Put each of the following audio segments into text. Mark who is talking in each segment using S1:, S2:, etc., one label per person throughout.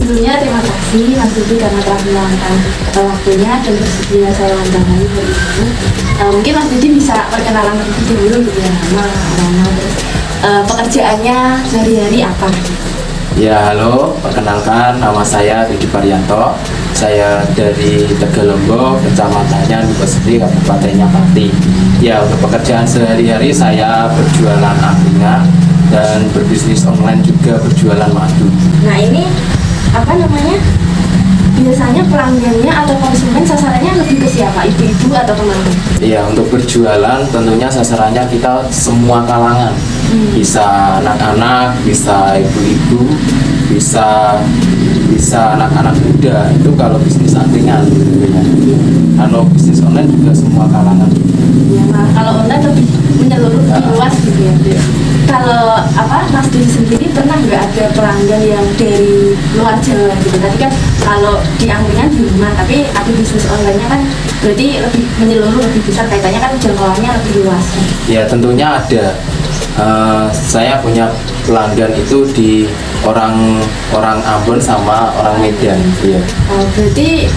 S1: sebelumnya terima kasih Mas Didi karena telah meluangkan waktunya dan bersedia saya wawancarai hari ini. Mungkin Mas Didi bisa perkenalan terlebih dahulu gitu ya, nama terus pekerjaannya sehari-hari apa?
S2: Ya, halo, perkenalkan nama saya Didi Parianto. Saya dari Tegalombo, kecamatannya Nugosri, Kabupaten Pati. Ya, untuk pekerjaan sehari-hari saya berjualan angkringan dan berbisnis online juga berjualan madu.
S1: Nah ini apa namanya? Biasanya pelanggannya atau konsumen sasarannya lebih ke siapa? Ibu-ibu atau kemana?
S2: Iya, untuk berjualan tentunya sasarannya kita semua kalangan. Bisa anak-anak, bisa ibu-ibu, bisa anak-anak muda. Itu kalau bisnis angkringan gitu ya. Kalau bisnis online juga semua kalangan.
S1: Ya, nah, kalau online lebih menyeluruh lebih luas gitu ya.
S2: Iya.
S1: Kalau apa Mas Didi sendiri pernah nggak ada pelanggan yang dari luar Jawa gitu? Tadi kan kalau di angkringan di rumah, tapi aku bisnis online-nya kan berarti lebih menyeluruh, lebih besar kaitannya kan jangkauannya lebih luas.
S2: Ya tentunya ada. Saya punya pelanggan itu di orang Ambon sama orang Medan. Iya.
S1: Berarti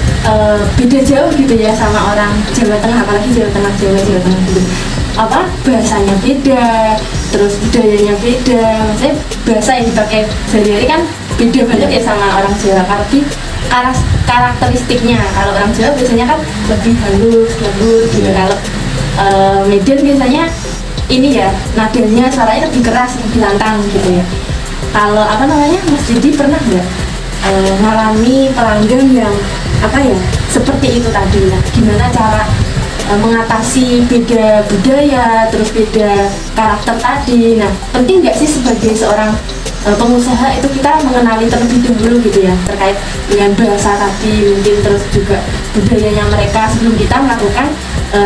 S1: beda jauh gitu ya sama orang Jawa Tengah, apalagi Jawa Tengah gitu. Apa bahasanya beda, terus budayanya beda. Maksudnya bahasa yang dipakai sehari-hari kan beda banget ya sama orang Jawa. Tapi karakteristiknya kalau orang Jawa biasanya kan lebih halus, lembut gitu. Kalau Medan biasanya ini ya nadanya suaranya lebih keras, lebih lantang gitu ya. Kalau apa namanya Mas Didi pernah nggak mengalami pelanggan yang apa ya seperti itu tadi? Nah, gimana cara mengatasi beda budaya, terus beda karakter tadi? Nah, penting nggak sih sebagai seorang pengusaha itu kita mengenali terlebih dahulu gitu ya terkait dengan bahasa tadi, mungkin terus juga budayanya mereka sebelum kita melakukan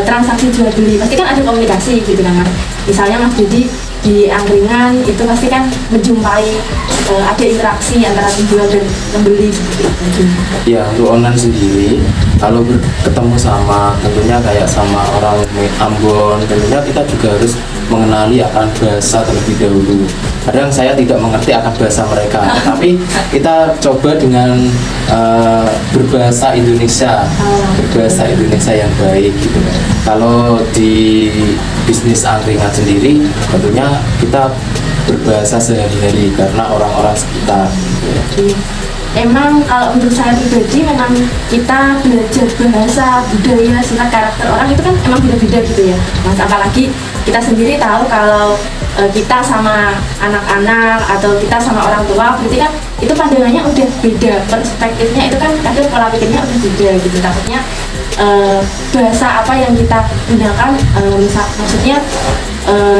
S1: transaksi jual beli. Pasti kan ada komunikasi gitu kan Mas. Misalnya Mas Didi di angkringan itu pasti kan menjumpai ada interaksi antara penjual dan pembeli gitu.
S2: Ya untuk online sendiri kalau ketemu sama tentunya kayak sama orang Ambon, tentunya kita juga harus mengenali akan bahasa terlebih dahulu. Kadang saya tidak mengerti akan bahasa mereka, tapi kita coba dengan berbahasa Indonesia yang baik gitu. Kalau di bisnis angkringan sendiri, tentunya kita berbahasa sehari-hari karena orang-orang sekitar. Gitu ya.
S1: Emang kalau untuk saya pribadi memang kita belajar bahasa, budaya, sifat karakter orang itu kan emang beda-beda gitu ya Mas. Apalagi kita sendiri tahu kalau kita sama anak-anak atau kita sama orang tua berarti kan itu pandangannya udah beda, perspektifnya itu kan kadang pola pikirnya udah beda gitu. Takutnya bahasa apa yang kita gunakan maksudnya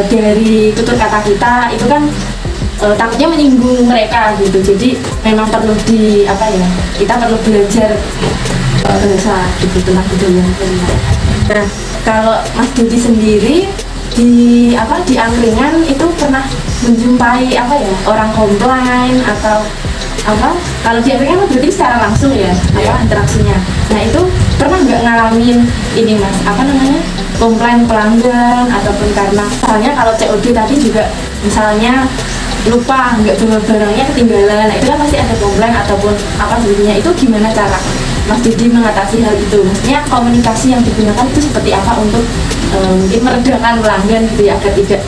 S1: dari tutur kata kita itu kan takutnya menyinggung mereka gitu. Jadi memang perlu kita perlu belajar bahasa gitu tentang budaya. Nah kalau Mas Didi sendiri di angkringan itu pernah menjumpai orang komplain atau kalau di angkringan berarti secara langsung ya interaksinya. Nah itu pernah nggak ngalamin ini Mas komplain pelanggan ataupun karena misalnya kalau COD tadi juga misalnya lupa nggak bawa barangnya ketinggalan, nah itu kan pasti ada komplain ataupun apa sebetulnya. Itu gimana cara Mas Didi mengatasi hal itu? Maksudnya komunikasi yang digunakan itu seperti apa untuk mungkin meredakan pelanggan gitu ya agar tidak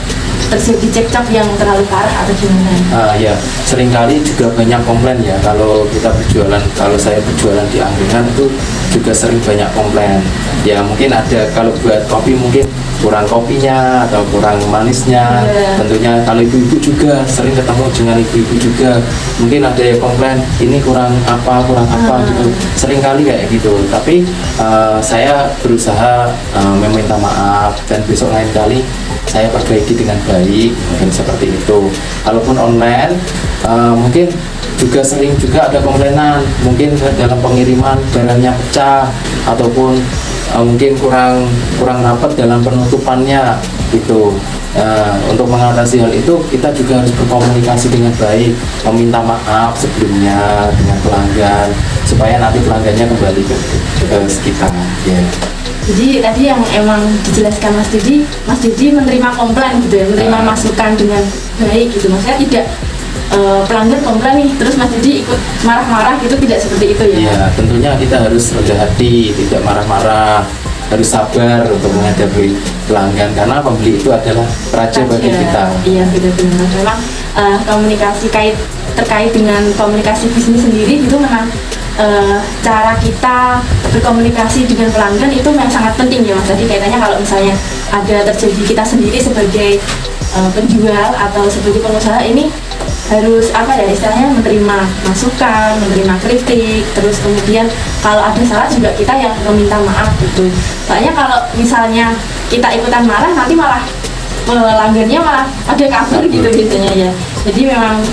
S1: terjadi cekcok yang terlalu parah atau gimana?
S2: Ya seringkali juga banyak komplain ya kalau kita berjualan. Kalau saya berjualan di angkringan itu juga sering banyak komplain. Ya mungkin ada kalau buat kopi mungkin kurang kopinya atau kurang manisnya. Tentunya kalau ibu-ibu juga sering ketemu dengan ibu-ibu juga mungkin ada yang komplain ini kurang apa gitu. Sering kali kayak gitu. Tapi saya berusaha meminta maaf dan besok lain kali saya perbaiki dengan baik, mungkin seperti itu. Kalaupun online mungkin juga sering juga ada komplainan mungkin dalam pengiriman barangnya pecah ataupun mungkin kurang rapat dalam penutupannya gitu. Untuk mengatasi hal itu kita juga harus berkomunikasi dengan baik, meminta maaf sebelumnya dengan pelanggan supaya nanti pelanggannya kembali ke sekitar ya.
S1: Jadi tadi yang emang dijelaskan Mas Didi menerima komplain gitu ya, menerima masukan dengan baik gitu. Maksudnya tidak pelanggan komplain nih, terus Mas Didi ikut marah-marah gitu, tidak seperti itu ya?
S2: Ya, tentunya kita harus rendah hati, tidak marah-marah, harus sabar untuk menghadapi pelanggan karena pembeli itu adalah raja bagi kita.
S1: Iya, benar-benar. Memang komunikasi terkait dengan komunikasi bisnis sendiri itu memang cara kita berkomunikasi dengan pelanggan itu memang sangat penting ya Mas. Tadi kaitannya kalau misalnya ada terjadi kita sendiri sebagai penjual atau sebagai pengusaha ini harus istilahnya menerima masukan, menerima kritik, terus kemudian kalau ada salah juga kita yang meminta maaf gitu. Soalnya kalau misalnya kita ikutan marah nanti malah pelanggannya malah ada kabar gitu biasanya ya. Jadi memang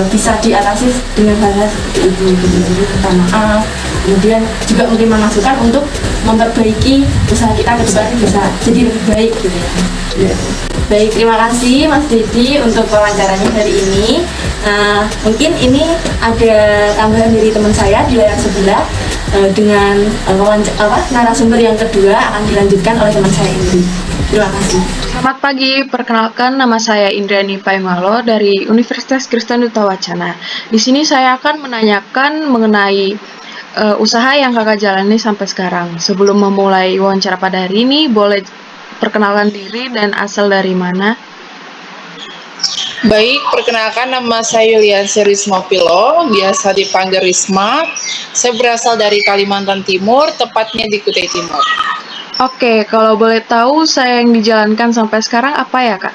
S1: bisa diatasi dengan hal-hal seperti itu, gitu. Jadi minta maaf, kemudian juga menerima masukan untuk memperbaiki usaha kita ke depan bisa jadi lebih baik gitu ya.
S2: Yeah.
S1: Baik, terima kasih Mas Didi untuk wawancaranya hari ini. Mungkin ini ada tambahan dari teman saya di layar sebelah dengan narasumber yang kedua akan dilanjutkan oleh teman saya ini. Terima kasih.
S3: Selamat pagi, perkenalkan nama saya Indrani Paimalo dari Universitas Kristen Duta Wacana. Di sini saya akan menanyakan mengenai usaha yang kakak jalani sampai sekarang. Sebelum memulai wawancara pada hari ini, boleh perkenalkan diri dan asal dari mana?
S4: Baik, perkenalkan nama saya Yuliansi Risma Pilo, biasa dipanggil Risma. Saya berasal dari Kalimantan Timur, tepatnya di Kutai Timur.
S3: Oke, kalau boleh tahu usaha yang dijalankan sampai sekarang apa ya, Kak?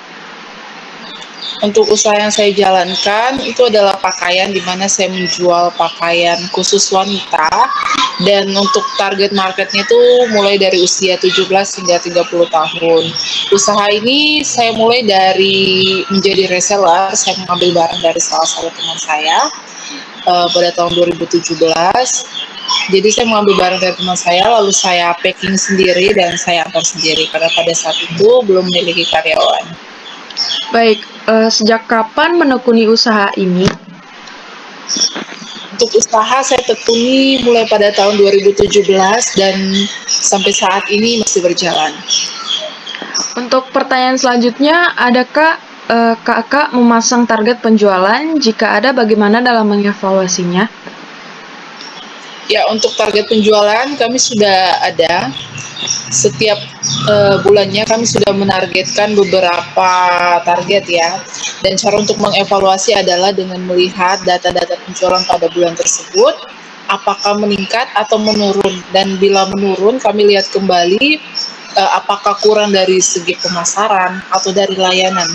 S4: Untuk usaha yang saya jalankan itu adalah pakaian, di mana saya menjual pakaian khusus wanita, dan untuk target marketnya itu mulai dari usia 17 hingga 30 tahun. Usaha ini saya mulai dari menjadi reseller, saya mengambil barang dari salah satu teman saya pada tahun 2017. Jadi saya mengambil barang dari teman saya, lalu saya packing sendiri dan saya antar sendiri, karena pada saat itu belum memiliki karyawan.
S3: Baik, sejak kapan menekuni usaha ini?
S4: Untuk usaha saya tekuni mulai pada tahun 2017 dan sampai saat ini masih berjalan.
S3: Untuk pertanyaan selanjutnya, adakah kakak memasang target penjualan? Jika ada, bagaimana dalam mengevaluasinya?
S4: Ya, untuk target penjualan kami sudah ada. Setiap bulannya kami sudah menargetkan beberapa target ya. Dan cara untuk mengevaluasi adalah dengan melihat data-data penjualan pada bulan tersebut, apakah meningkat atau menurun. Dan bila menurun, kami lihat kembali apakah kurang dari segi pemasaran atau dari layanan.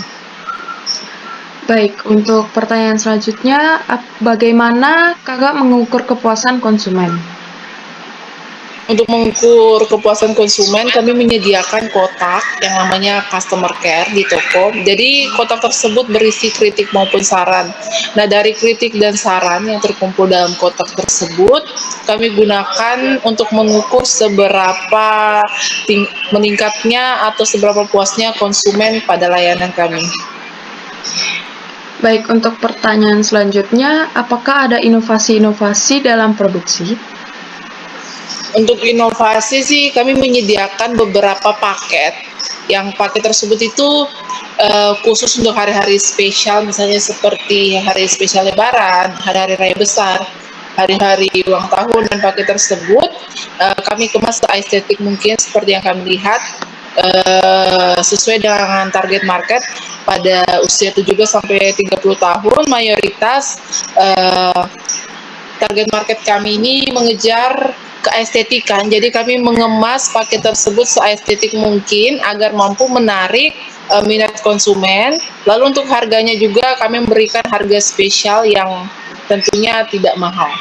S3: Baik, untuk pertanyaan selanjutnya, bagaimana kakak mengukur kepuasan konsumen?
S4: Untuk mengukur kepuasan konsumen, kami menyediakan kotak yang namanya customer care di toko. Jadi kotak tersebut berisi kritik maupun saran. Nah, dari kritik dan saran yang terkumpul dalam kotak tersebut, kami gunakan untuk mengukur seberapa meningkatnya atau seberapa puasnya konsumen pada layanan kami.
S3: Baik, untuk pertanyaan selanjutnya, apakah ada inovasi-inovasi dalam produksi?
S4: Untuk inovasi sih, kami menyediakan beberapa paket. Yang paket tersebut itu khusus untuk hari-hari spesial, misalnya seperti hari spesial Lebaran, hari-hari raya besar, hari-hari ulang tahun. Dan paket tersebut kami kemas seestetik mungkin seperti yang kami lihat, sesuai dengan target market pada usia 17-30 tahun. Mayoritas target market kami ini mengejar keestetikan, jadi kami mengemas paket tersebut seestetik mungkin agar mampu menarik minat konsumen. Lalu untuk harganya juga kami memberikan harga spesial yang tentunya tidak mahal.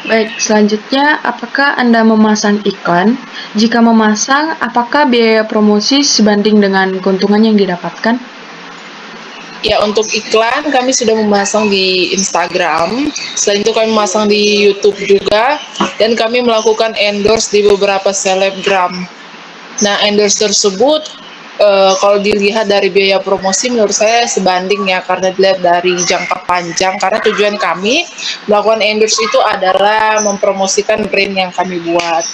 S3: Baik, selanjutnya, apakah Anda memasang iklan? Jika memasang, apakah biaya promosi sebanding dengan keuntungan yang didapatkan?
S4: Ya, untuk iklan kami sudah memasang di Instagram. Selain itu kami memasang di YouTube juga, dan kami melakukan endorse di beberapa selebgram. Nah, endorse tersebut kalau dilihat dari biaya promosi menurut saya sebanding ya, karena dilihat dari jangka panjang, karena tujuan kami melakukan endorse itu adalah mempromosikan brand yang kami buat.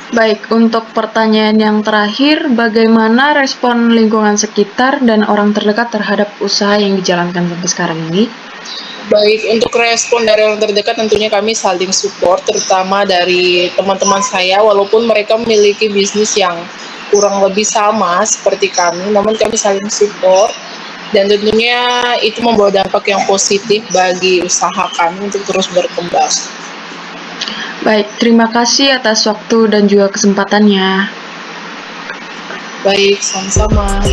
S3: Baik, untuk pertanyaan yang terakhir, bagaimana respon lingkungan sekitar dan orang terdekat terhadap usaha yang dijalankan sampai sekarang ini?
S4: Baik, untuk respon dari orang terdekat tentunya kami saling support, terutama dari teman-teman saya, walaupun mereka memiliki bisnis yang kurang lebih sama seperti kami, namun kami saling support, dan tentunya itu membawa dampak yang positif bagi usaha kami untuk terus berkembang.
S3: Baik, terima kasih atas waktu dan juga kesempatannya.
S4: Baik, sama-sama.